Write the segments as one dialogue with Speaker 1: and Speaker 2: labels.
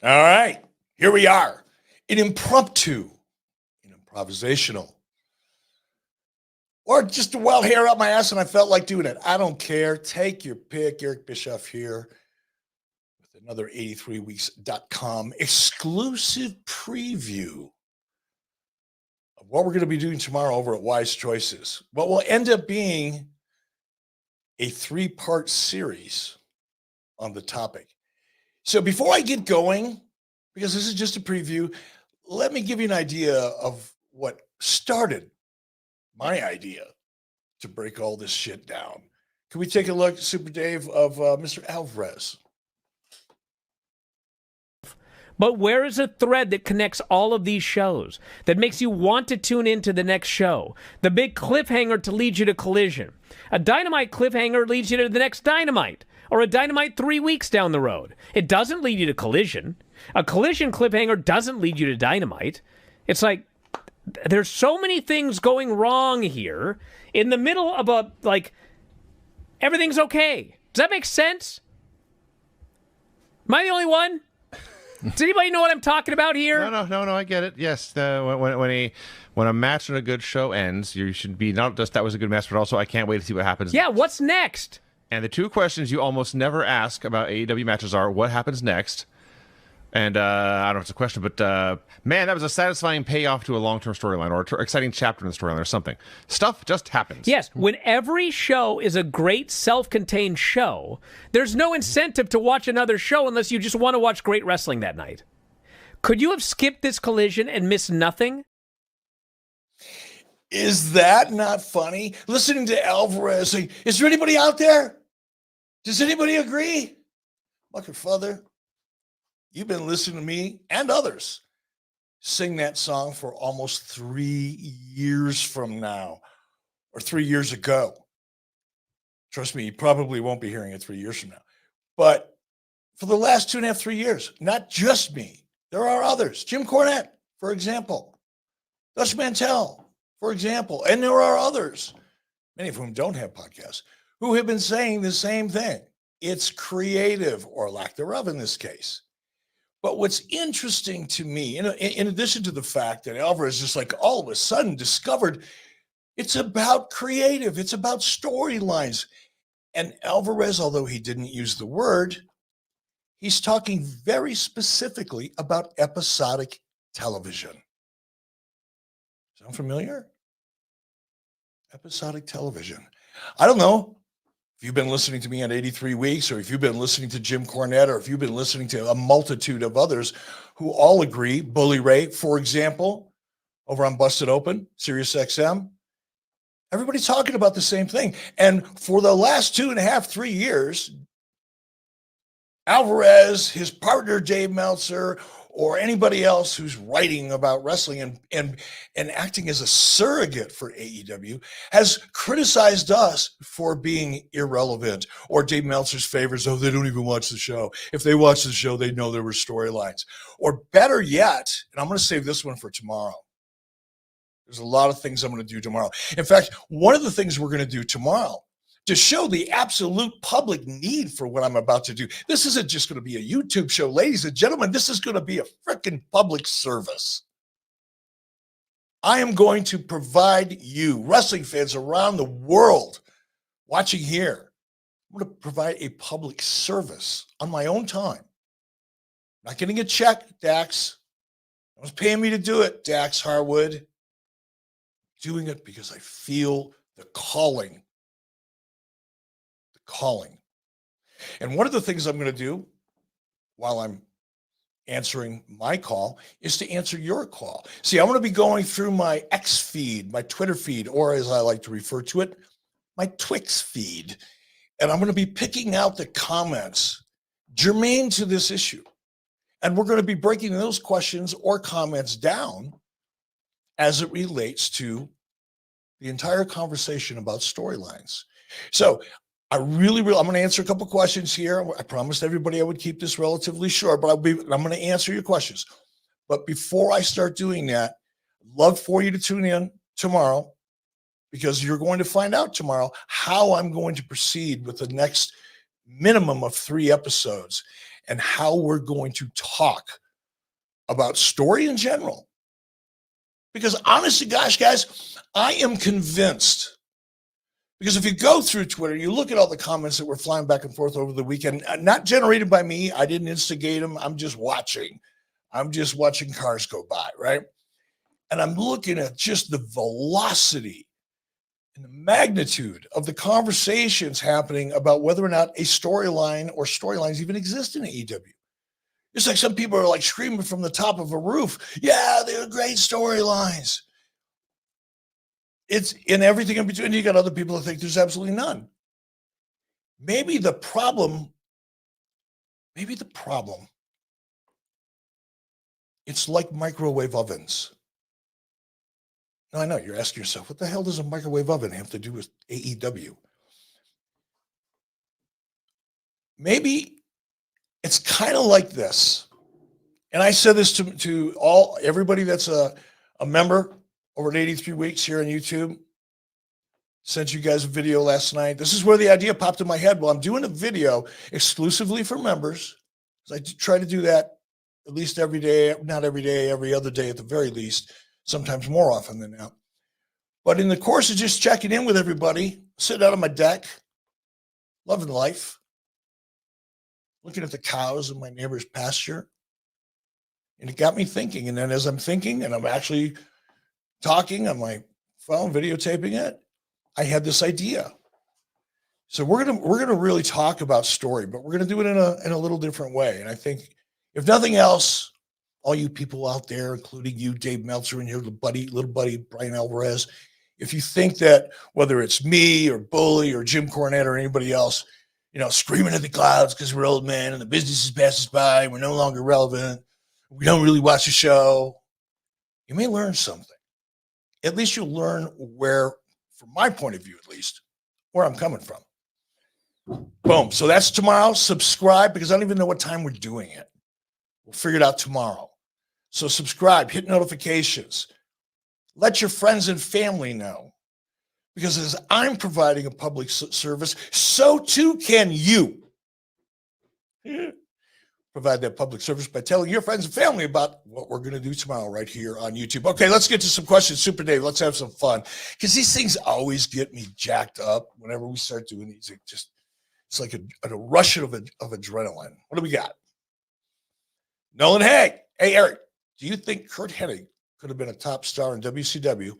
Speaker 1: All right, here we are. An impromptu, an improvisational, or just a wild hair up my ass and I felt like doing it. I don't care. Take your pick. Eric Bischoff here with another 83weeks.com exclusive preview of what we're going to be doing tomorrow over at Wise Choices. What will end up being a 3-part series on the topic. So before I get going, because this is just a preview, let me give you an idea of what started my idea to break all this shit down. Can we take a look, Super Dave, of Mr. Alvarez?
Speaker 2: But where is a thread that connects all of these shows, that makes you want to tune into the next show? The big cliffhanger to lead you to Collision. A Dynamite cliffhanger leads you to the next Dynamite, or a Dynamite 3 weeks down the road. It doesn't lead you to Collision. A Collision cliffhanger doesn't lead you to Dynamite. It's like, there's so many things going wrong here in the middle of a, like, everything's okay. Does that make sense? Am I the only one? Does anybody know what I'm talking about here?
Speaker 3: No, I get it. Yes, when a match and a good show ends, you should be not just that was a good match, but also I can't wait to see what happens.
Speaker 2: Yeah, what's next?
Speaker 3: And the two questions you almost never ask about AEW matches are, what happens next? And I don't know if it's a question, but man, that was a satisfying payoff to a long-term storyline or an exciting chapter in the storyline or something. Stuff just happens.
Speaker 2: Yes, when every show is a great self-contained show, there's no incentive to watch another show unless you just want to watch great wrestling that night. Could you have skipped this Collision and missed nothing?
Speaker 1: Is that not funny? Listening to Alvarez saying, is there anybody out there? Does anybody agree? Fucking father, you've been listening to me and others sing that song for almost 3 years from now, or 3 years ago. Trust me, you probably won't be hearing it 3 years from now. But for the last 2.5, 3 years, not just me, there are others. Jim Cornette, for example. Dutch Mantel, for example. And there are others, many of whom don't have podcasts, who have been saying the same thing. It's creative, or lack thereof in this case. But what's interesting to me, in addition to the fact that Alvarez just like all of a sudden discovered it's about creative, it's about storylines. And Alvarez, although he didn't use the word, he's talking very specifically about episodic television. Sound familiar? Episodic television. I don't know if you've been listening to me on 83 Weeks, or if you've been listening to Jim Cornette, or if you've been listening to a multitude of others who all agree. Bully Ray, for example, over on Busted Open, Sirius XM. Everybody's talking about the same thing. And for the last 2.5, 3 years, Alvarez, his partner Dave Meltzer, or anybody else who's writing about wrestling and acting as a surrogate for AEW has criticized us for being irrelevant, or Dave Meltzer's favors, oh, they don't even watch the show. If they watch the show, they know there were storylines. Or better yet, and I'm going to save this one for tomorrow. There's a lot of things I'm going to do tomorrow. In fact, one of the things we're going to do tomorrow to show the absolute public need for what I'm about to do. This isn't just going to be a YouTube show, ladies and gentlemen. This is going to be a freaking public service. I am going to provide you, wrestling fans around the world watching here, I'm going to provide a public service on my own time. Not getting a check, Dax. No one's paying me to do it, Dax Harwood. Doing it because I feel the calling. And one of the things I'm going to do while I'm answering my call is to answer your call. See, I'm going to be going through my X feed, my Twitter feed, or as I like to refer to it, my Twix feed. And I'm going to be picking out the comments germane to this issue. And we're going to be breaking those questions or comments down as it relates to the entire conversation about storylines. So I'm going to answer a couple questions here. I promised everybody I would keep this relatively short, but I'm going to answer your questions. But before I start doing that, I'd love for you to tune in tomorrow, because you're going to find out tomorrow how I'm going to proceed with the next minimum of 3 episodes. and how we're going to talk about story in general. Because honestly, gosh, guys, I am convinced, because if you go through Twitter, you look at all the comments that were flying back and forth over the weekend, not generated by me. I didn't instigate them. I'm just watching cars go by, right? And I'm looking at just the velocity and the magnitude of the conversations happening about whether or not a storyline or storylines even exist in AEW. It's like some people are like screaming from the top of a roof, yeah, they're great storylines. It's in everything in between. You got other people that think there's absolutely none. Maybe the problem, it's like microwave ovens. Now, I know you're asking yourself, what the hell does a microwave oven have to do with AEW? Maybe it's kind of like this. And I said this to everybody that's a member over at 83 Weeks here on YouTube. Sent you guys a video last night. This is where the idea popped in my head. Well, I'm doing a video exclusively for members. I try to do that at least every day, not every day, every other day at the very least, sometimes more often than that. But in the course of just checking in with everybody, sitting out on my deck, loving life, looking at the cows in my neighbor's pasture, and it got me thinking. And then as I'm thinking and I'm actually talking on my phone, videotaping it, I had this idea. So we're gonna really talk about story, but we're gonna do it in a little different way. And I think, if nothing else, all you people out there, including you, Dave Meltzer, and your little buddy BRYAN ALVEREZ, if you think that whether it's me or Bully or Jim Cornette or anybody else, screaming at the clouds because we're old men and the business has passed us by, we're no longer relevant, we don't really watch the show, you may learn something. At least you'll learn where, from my point of view at least, where I'm coming from. Boom. So that's tomorrow. Subscribe, because I don't even know what time we're doing it. We'll figure it out tomorrow. So subscribe, hit notifications. Let your friends and family know. Because as I'm providing a public service, so too can you. Provide that public service by telling your friends and family about what we're going to do tomorrow right here on YouTube. Okay, let's get to some questions. Super Dave, let's have some fun. Because these things always get me jacked up whenever we start doing these. It's like a rush of adrenaline. What do we got? Nolan Hay. Hey, Eric, do you think Curt Hennig could have been a top star in WCW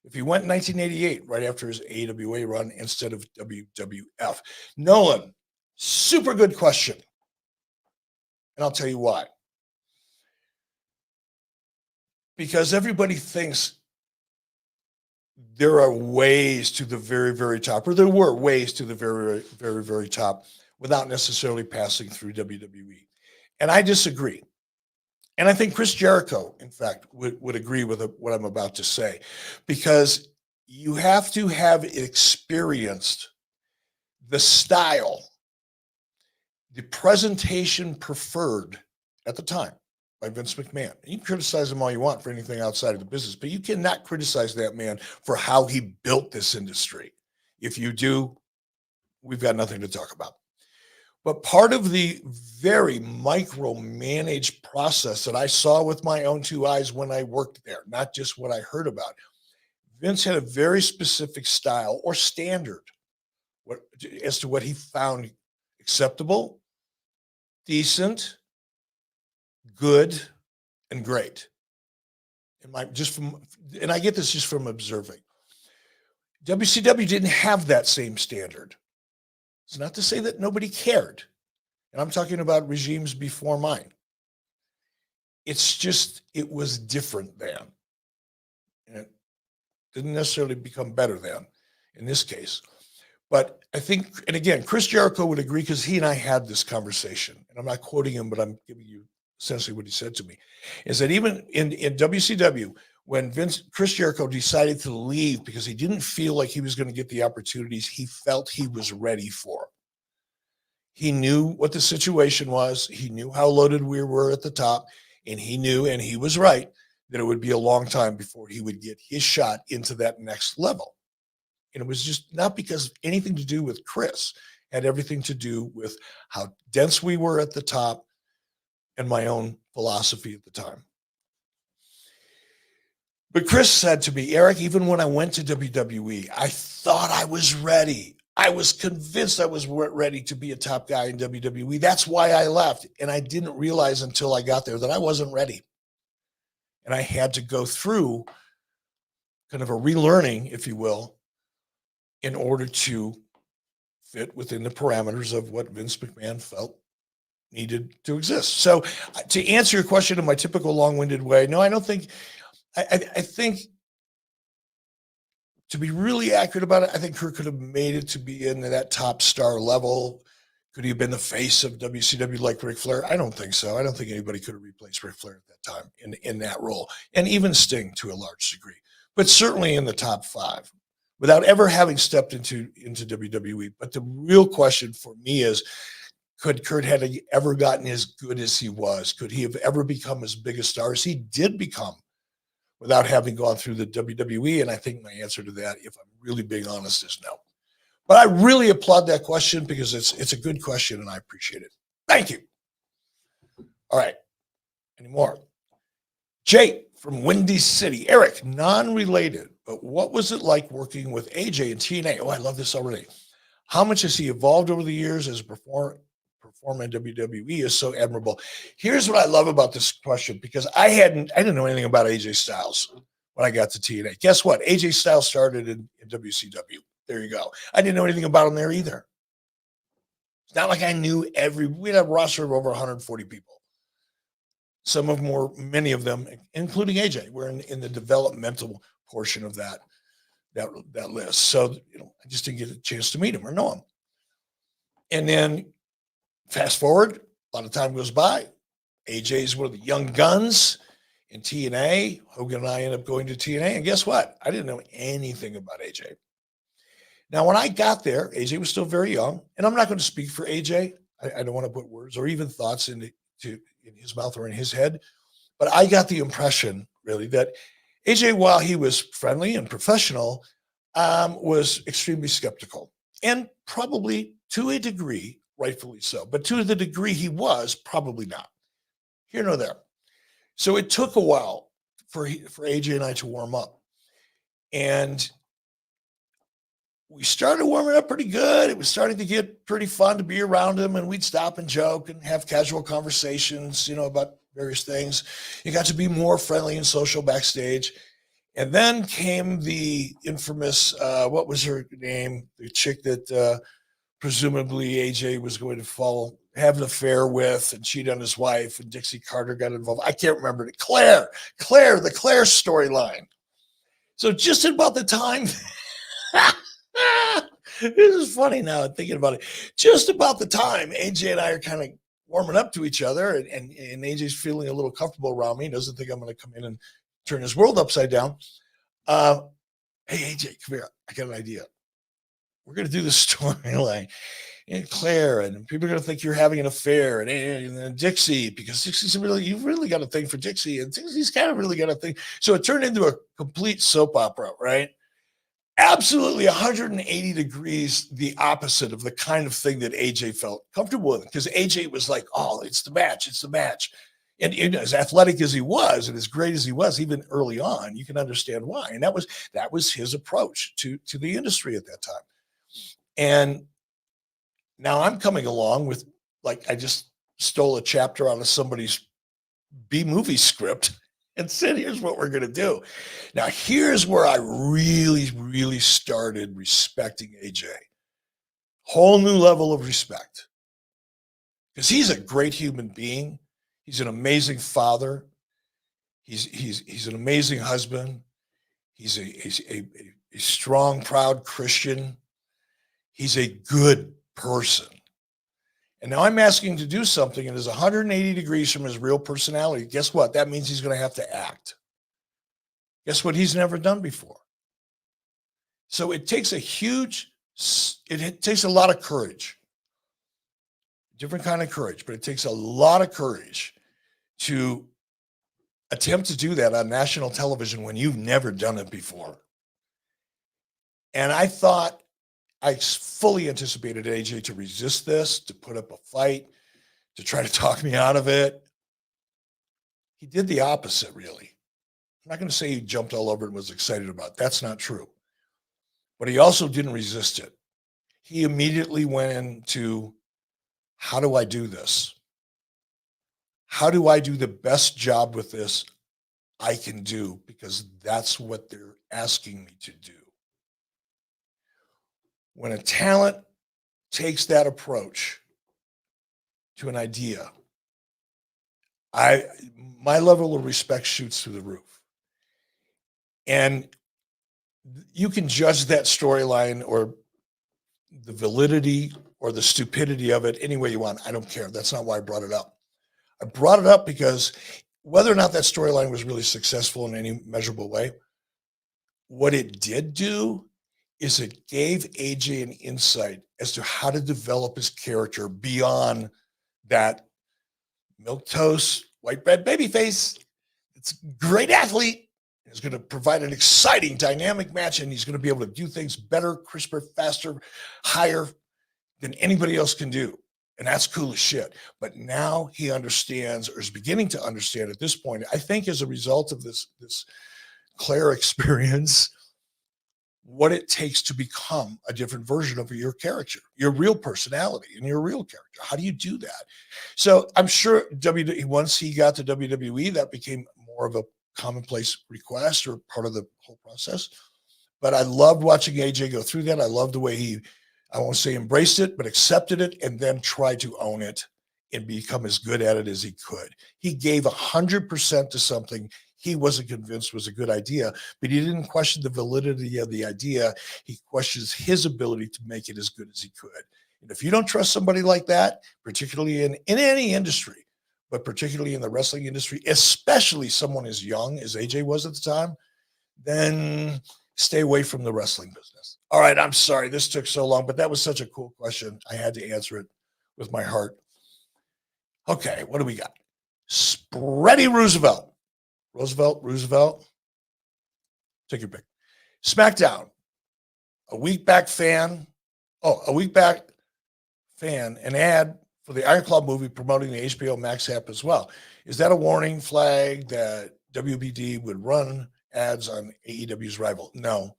Speaker 1: if he went in 1988, right after his AWA run, instead of WWF? Nolan, super good question. And I'll tell you why. Because everybody thinks there are ways to the very, very top, or there were ways to the very, very, very top without necessarily passing through WWE. And I disagree. And I think Chris Jericho, in fact, would agree with what I'm about to say, because you have to have experienced the style, the presentation preferred at the time by Vince McMahon. You can criticize him all you want for anything outside of the business, but you cannot criticize that man for how he built this industry. If you do, we've got nothing to talk about. But part of the very micromanaged process that I saw with my own two eyes when I worked there, not just what I heard about, Vince had a very specific style or standard as to what he found acceptable, decent, good, and great. And I get this just from observing. WCW didn't have that same standard. It's not to say that nobody cared. And I'm talking about regimes before mine. It's just, it was different then. And it didn't necessarily become better then in this case. But I think, and again, Chris Jericho would agree, because he and I had this conversation, and I'm not quoting him, but I'm giving you essentially what he said to me, is that even in WCW, when Chris Jericho decided to leave because he didn't feel like he was going to get the opportunities he felt he was ready for. He knew what the situation was. He knew how loaded we were at the top, and he knew, and he was right, that it would be a long time before he would get his shot into that next level. And it was just not because of anything to do with Chris. had everything to do with how dense we were at the top and my own philosophy at the time. But Chris said to me, Eric, even when I went to WWE, I thought I was ready. I was convinced I was ready to be a top guy in WWE. That's why I left. And I didn't realize until I got there that I wasn't ready. And I had to go through kind of a relearning, if you will, in order to fit within the parameters of what Vince McMahon felt needed to exist. So to answer your question in my typical long-winded way, no, I don't think, I think to be really accurate about it, I think Kurt could have made it to be in that top star level. Could he have been the face of WCW like Ric Flair? I don't think so. I don't think anybody could have replaced Ric Flair at that time in that role, and even Sting to a large degree, but certainly in the top 5 without ever having stepped into WWE. But the real question for me is, could Kurt have ever gotten as good as he was? Could he have ever become as big a star as he did become without having gone through the WWE? And I think my answer to that, if I'm really being honest, is no. But I really applaud that question because it's a good question and I appreciate it. Thank you. All right. Any more? Jay from Windy City. Eric, non-related, but what was it like working with AJ in TNA? Oh, I love this already. How much has he evolved over the years as a performer in WWE is so admirable. Here's what I love about this question, because I didn't know anything about AJ Styles when I got to TNA. Guess what? AJ Styles started in WCW. There you go. I didn't know anything about him there either. It's not like I knew we had a roster of over 140 people. Many of them, including AJ, were in the developmental portion of that list. So, I just didn't get a chance to meet him or know him. And then fast forward, a lot of time goes by. AJ is one of the young guns in TNA. Hogan and I ended up going to TNA. And guess what? I didn't know anything about AJ. Now, when I got there, AJ was still very young. And I'm not going to speak for AJ. I don't want to put words or even thoughts in his mouth or in his head. But I got the impression, really, that AJ, while he was friendly and professional, was extremely skeptical. And probably to a degree, rightfully so. But to the degree he was, probably not. Here nor there. So it took a while for AJ and I to warm up. And we started warming up pretty good. It was starting to get pretty fun to be around him, and we'd stop and joke and have casual conversations, about various things. It got to be more friendly and social backstage. And then came the infamous, what was her name? The chick that presumably AJ was going to have an affair with and cheat on his wife, and Dixie Carter got involved. I can't remember it. Claire, the Claire storyline. So just about the time, this is funny now thinking about it. Just about the time AJ and I are kind of warming up to each other, and AJ's feeling a little comfortable around me. He doesn't think I'm going to come in and turn his world upside down. Hey, AJ, come here. I got an idea. We're going to do this storyline and Claire, and people are going to think you're having an affair, and then Dixie, because you've really got a thing for Dixie, and Dixie's kind of really got a thing. So it turned into a complete soap opera, right? Absolutely 180 degrees the opposite of the kind of thing that AJ felt comfortable with, because AJ was like, oh, it's the match. And as athletic as he was and as great as he was, even early on, you can understand why. And that was his approach to the industry at that time. And now I'm coming along with, like, I just stole a chapter out of somebody's B-movie script and said, here's what we're going to do. Now, here's where I really, really started respecting AJ. Whole new level of respect. Because he's a great human being. He's an amazing father. He's an amazing husband. He's a strong, proud Christian. He's a good person. And now I'm asking him to do something that is 180 degrees from his real personality. Guess what? That means he's going to have to act. Guess what? He's never done before. So it takes it takes a lot of courage. Different kind of courage, but it takes a lot of courage to attempt to do that on national television when you've never done it before. And I thought I fully anticipated AJ to resist this, to put up a fight, to try to talk me out of it. He did the opposite, really. I'm not going to say he jumped all over it and was excited about it. That's not true. But he also didn't resist it. He immediately went into, how do I do this? How do I do the best job with this I can do? Because that's what they're asking me to do. When a talent takes that approach to an idea, my level of respect shoots through the roof. And you can judge that storyline or the validity or the stupidity of it any way you want. I don't care. That's not why I brought it up. I brought it up because whether or not that storyline was really successful in any measurable way, what it did do is it gave AJ an insight as to how to develop his character beyond that milquetoast, white bread babyface. It's a great athlete. He's going to provide an exciting, dynamic match, and he's going to be able to do things better, crisper, faster, higher than anybody else can do. And that's cool as shit. But now he understands, or is beginning to understand at this point, I think as a result of this Claire experience, what it takes to become a different version of your character, your real personality and your real character. How do you do that? So I'm sure once he got to WWE, that became more of a commonplace request or part of the whole process. But I loved watching AJ go through that. I loved the way he, I won't say embraced it, but accepted it and then tried to own it and become as good at it as he could. He gave 100% to something he wasn't convinced was a good idea, but he didn't question the validity of the idea. He questions his ability to make it as good as he could. And if you don't trust somebody like that, particularly in any industry, but particularly in the wrestling industry, especially someone as young as AJ was at the time, then stay away from the wrestling business. All right, I'm sorry this took so long, but that was such a cool question. I had to answer it with my heart. Okay, what do we got? Spready Roosevelt. Take your pick. SmackDown. A week back fan, an ad for the Iron Claw movie promoting the HBO Max app as well. Is that a warning flag that WBD would run ads on AEW's rival? No.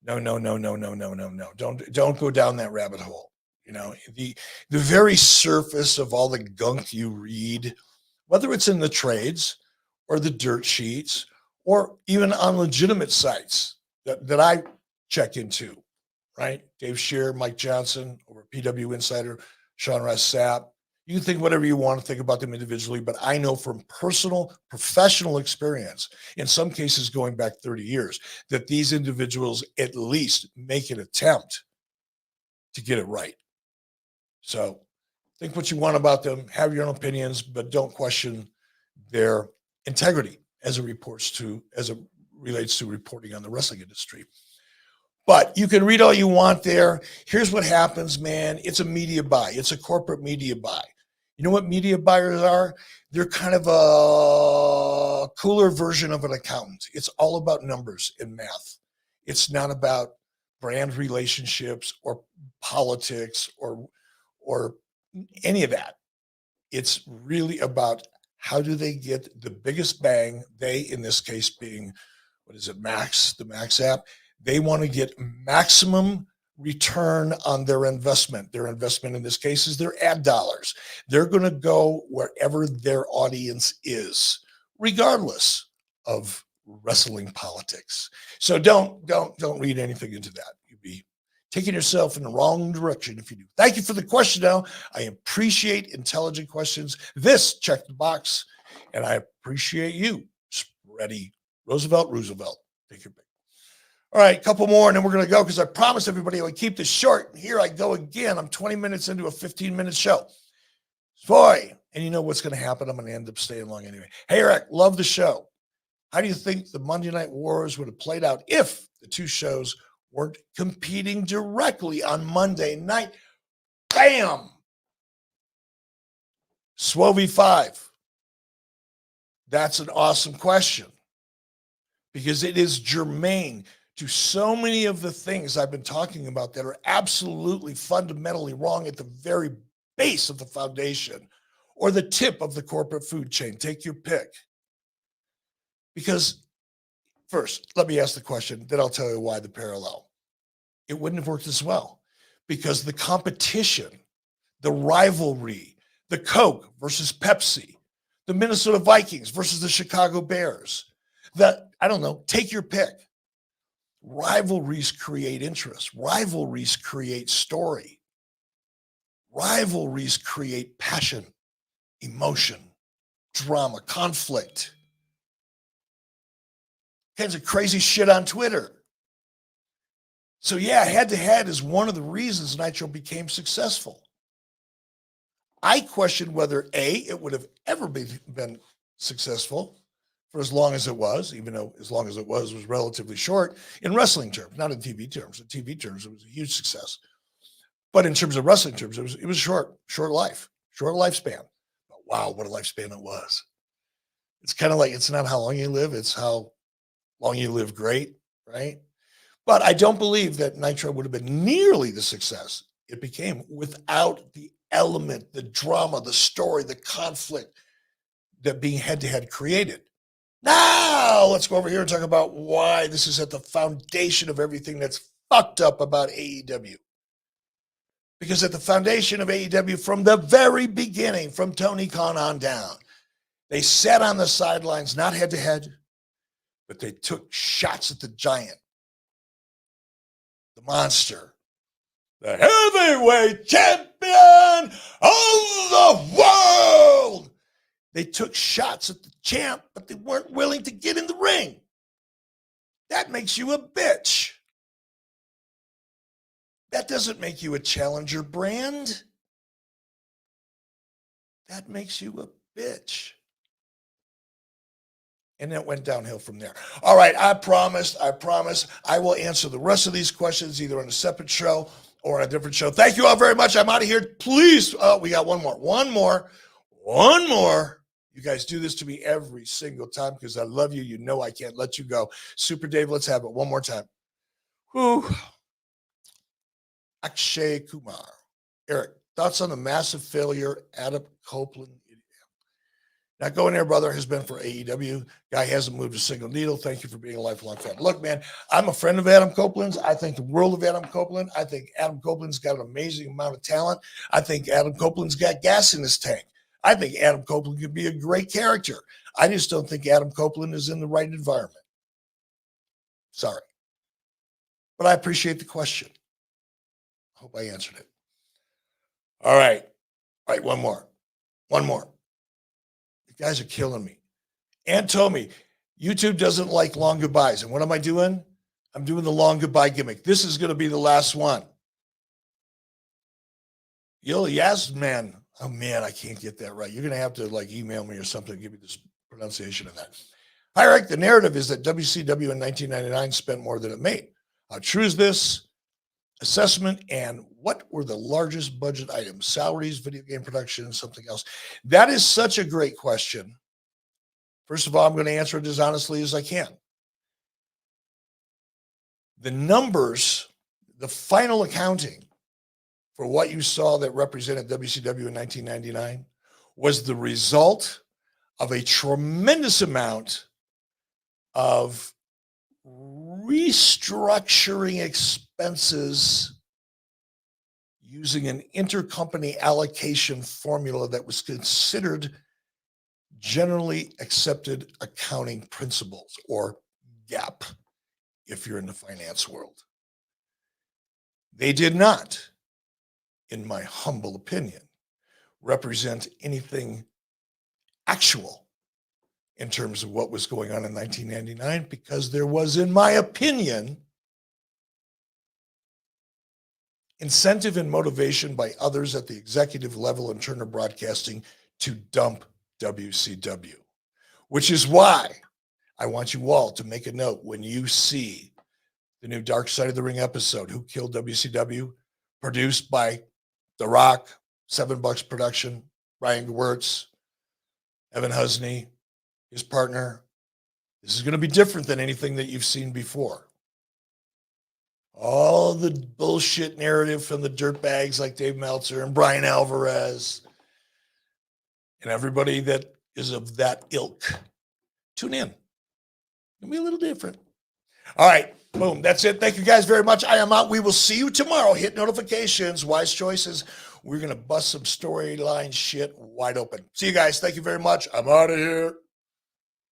Speaker 1: Don't go down that rabbit hole. You know, the very surface of all the gunk you read, whether it's in the trades or the dirt sheets or even on legitimate sites that I check into, right? Dave Scheer, Mike Johnson over PW Insider, Sean Ross Sapp. You can think whatever you want to think about them individually, but I know from personal, professional experience, in some cases going back 30 years, that these individuals at least make an attempt to get it right. So think what you want about them, have your own opinions, but don't question their integrity as it relates to reporting on the wrestling industry. But you can read all you want there. Here's what happens, man. It's a media buy. It's a corporate media buy. You know what media buyers are? They're kind of a cooler version of an accountant. It's all about numbers and math. It's not about brand relationships or politics or any of that. It's really about how do they get the biggest bang? They, in this case, being, the Max app. They want to get maximum return on their investment. Their investment in this case is their ad dollars. They're going to go wherever their audience is, regardless of wrestling politics. So don't read anything into that. You'd be taking yourself in the wrong direction if you do. Thank you for the question now. I appreciate intelligent questions. This checked the box, and I appreciate you, Spready Roosevelt. Take your pick. All right, a couple more, and then we're going to go because I promised everybody I would keep this short. Here I go again. I'm 20 minutes into a 15-minute show. Boy, and you know what's going to happen. I'm going to end up staying long anyway. Hey, Eric, love the show. How do you think the Monday Night Wars would have played out if the two shows weren't competing directly on Monday night? Bam! Swovey 5. That's an awesome question because it is germane to so many of the things I've been talking about that are absolutely fundamentally wrong at the very base of the foundation or the tip of the corporate food chain. Take your pick. Because first, let me ask the question, then I'll tell you why the parallel. It wouldn't have worked as well because the competition, the rivalry, the Coke versus Pepsi, the Minnesota Vikings versus the Chicago Bears, I don't know, take your pick. Rivalries create interest. Rivalries create story. Rivalries create passion, emotion, drama, conflict. Kinds of crazy shit on Twitter. So yeah, head-to-head is one of the reasons Nitro became successful. I question whether it would have ever been successful for as long as it was, even though as long as it was relatively short in wrestling terms, not in TV terms. In TV terms, it was a huge success. But in terms of wrestling terms, it was short lifespan. But wow, what a lifespan it was. It's kind of like, it's not how long you live, it's how long you live great, right? But I don't believe that Nitro would have been nearly the success it became without the element, the drama, the story, the conflict that being head-to-head created. Now, let's go over here and talk about why this is at the foundation of everything that's fucked up about AEW. Because at the foundation of AEW from the very beginning, from Tony Khan on down, they sat on the sidelines, not head-to-head, but they took shots at the giant, the monster, the heavyweight champion of the world. They took shots at the champ, but they weren't willing to get in the ring. That makes you a bitch. That doesn't make you a challenger brand. That makes you a bitch. And that went downhill from there. All right, I promise I will answer the rest of these questions either on a separate show or on a different show. Thank you all very much. I'm out of here. Please, we got one more. You guys do this to me every single time because I love you. You know I can't let you go. Super Dave, let's have it one more time. Whew. Akshay Kumar. Eric, thoughts on the massive failure Adam Copeland? Not going there, brother, has been for AEW. Guy hasn't moved a single needle. Thank you for being a lifelong fan. Look, man, I'm a friend of Adam Copeland's. I think the world of Adam Copeland. I think Adam Copeland's got an amazing amount of talent. I think Adam Copeland's got gas in his tank. I think Adam Copeland could be a great character. I just don't think Adam Copeland is in the right environment. Sorry. But I appreciate the question. Hope I answered it. All right. One more. You guys are killing me. Ann told me YouTube doesn't like long goodbyes. And what am I doing? I'm doing the long goodbye gimmick. This is going to be the last one. Yes, man. Oh, man, I can't get that right. You're going to have to email me or something to give me this pronunciation of that. Hi, Eric. The narrative is that WCW in 1999 spent more than it made. How true is this assessment? And what were the largest budget items? Salaries, video game production, something else? That is such a great question. First of all, I'm going to answer it as honestly as I can. The numbers, the final accounting for what you saw that represented WCW in 1999 was the result of a tremendous amount of restructuring expenses using an intercompany allocation formula that was considered generally accepted accounting principles, or GAAP, if you're in the finance world. They did not, in my humble opinion, represent anything actual in terms of what was going on in 1999, because there was, in my opinion, incentive and motivation by others at the executive level in Turner Broadcasting to dump WCW, which is why I want you all to make a note when you see the new Dark Side of the Ring episode, Who Killed WCW, produced by The Rock, $7 production, Brian Gewirtz, Evan Husney, his partner. This is going to be different than anything that you've seen before. all the bullshit narrative from the dirtbags like Dave Meltzer and BRYAN ALVEREZ and everybody that is of that ilk. Tune in. It'll be a little different. All right. Boom. That's it. Thank you guys very much. I am out. We will see you tomorrow. Hit notifications. Wise choices. We're going to bust some storyline shit wide open. See you guys. Thank you very much. I'm out of here.